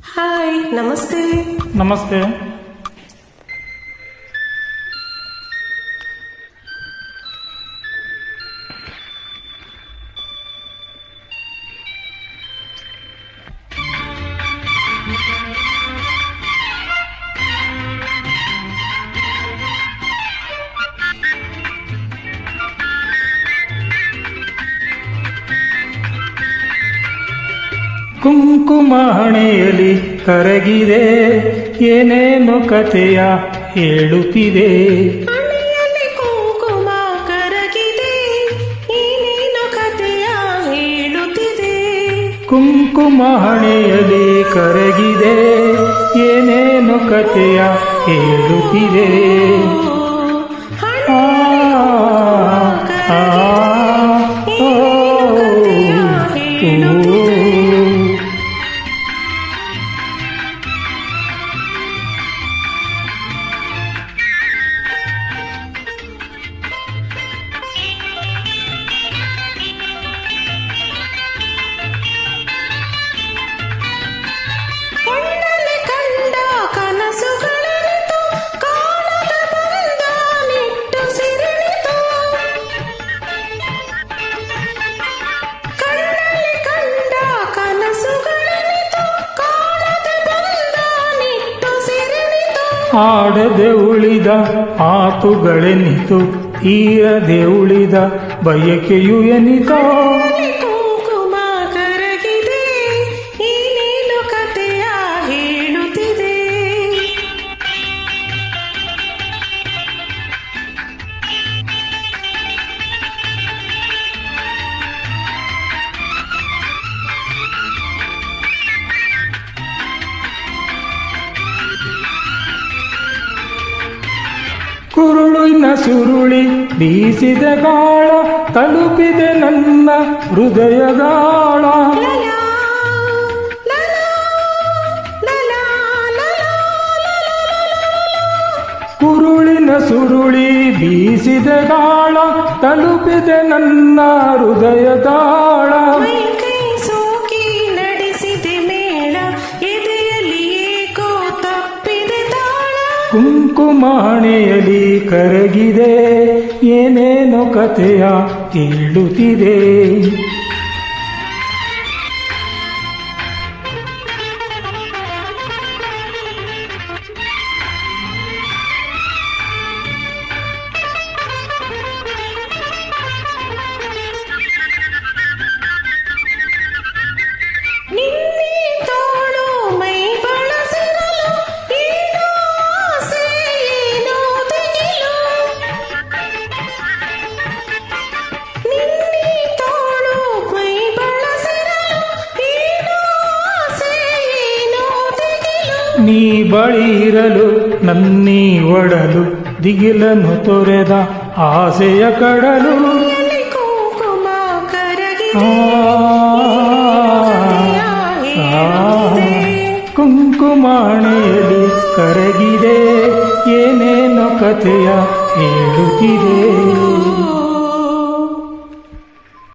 Hi, ನಮಸ್ತೆ. ನಮಸ್ತೆ. ಕುಂಕುಮ ಹಣೆಯಲ್ಲಿ ಕರಗಿದೆ, ಏನೇನು ಕಥೆಯ ಹೇಳುತ್ತಿದೆ. ಹಣೆಯಲ್ಲಿ ಕುಂಕುಮ ಕರಗಿದೆ, ಏನೇನು ಕಥೆಯ ಹೇಳುತ್ತಿದೆ. ಕುಂಕುಮ ಹಣೆಯಲ್ಲಿ ಕರಗಿದೆ, ಏನೇನು ಕಥೆಯ ಹೇಳುತ್ತಿದೆ. ಆ, ಆ, ಓ, ಓ. ಆಡದೆ ಉಳಿದ ಮಾತುಗಳೆನಿತು, ತೀರದೆ ಉಳಿದ ಬಯಕೆಯು ಎನಿತೋ. ಕುಂಕುಮ ಕರಗಿದೆ, ಏನೇನು ಕಥೆಯ ಹೇಳುತ್ತಿದೆ. ಕುರುಳಿನ ಸುರುಳಿ ಬೀಸಿದ ಗಾಳ ತಲುಪಿದೆ ನನ್ನ ಹೃದಯದಾಳ. ಕುರುಳಿನ ಸುರುಳಿ ಬೀಸಿದ ಗಾಳ ತಲುಪಿದೆ ನನ್ನ ಹೃದಯದಾಳ. ಕೈ ಸೋಕಿ ನಡೆಸಿದೆ ಮೇಳ, ಎದೆಯಲ್ಲಿ ಏಕೋ ತಪ್ಪಿದೆ ತಾಳ. ಕುಂಕುಮ ಹಣೆಯಲ್ಲಿ ಕರಗಿದೆ, ಏನೇನೋ ಕಥೆಯ ಹೇಳುತ್ತಿದೆ. ನಿನ್ನೆ ತೋಳು ಮೈ ಬಳಸಿರಲು, ಏನೋ ಆಸೆ ಏನೋ ದಿಗಿಲು. ನಿನ್ನೆ ತೋಳು ಮೈ ಬಳಸಿರಲು, ಏನೋ ಆಸೆ ಏನೋ ದಿಗಿಲು. ನೀ ಬಳಿ ಇರಲು ನನ್ನೀ ಒಡಲು, ದಿಗಿಲನ್ನು ತೊರೆದ ಆಸೆಯ ಕಡಲು. ಎಲ್ಲಿ ಕುಂಕುಮ ಕರಗಿದೆ, ಕುಂಕುಮ ಹಣೆಯಲ್ಲಿ ಕರಗಿದೆ, ಏನೇನೋ ಕಥೆಯ ಹೇಳುತ್ತಿದೆ.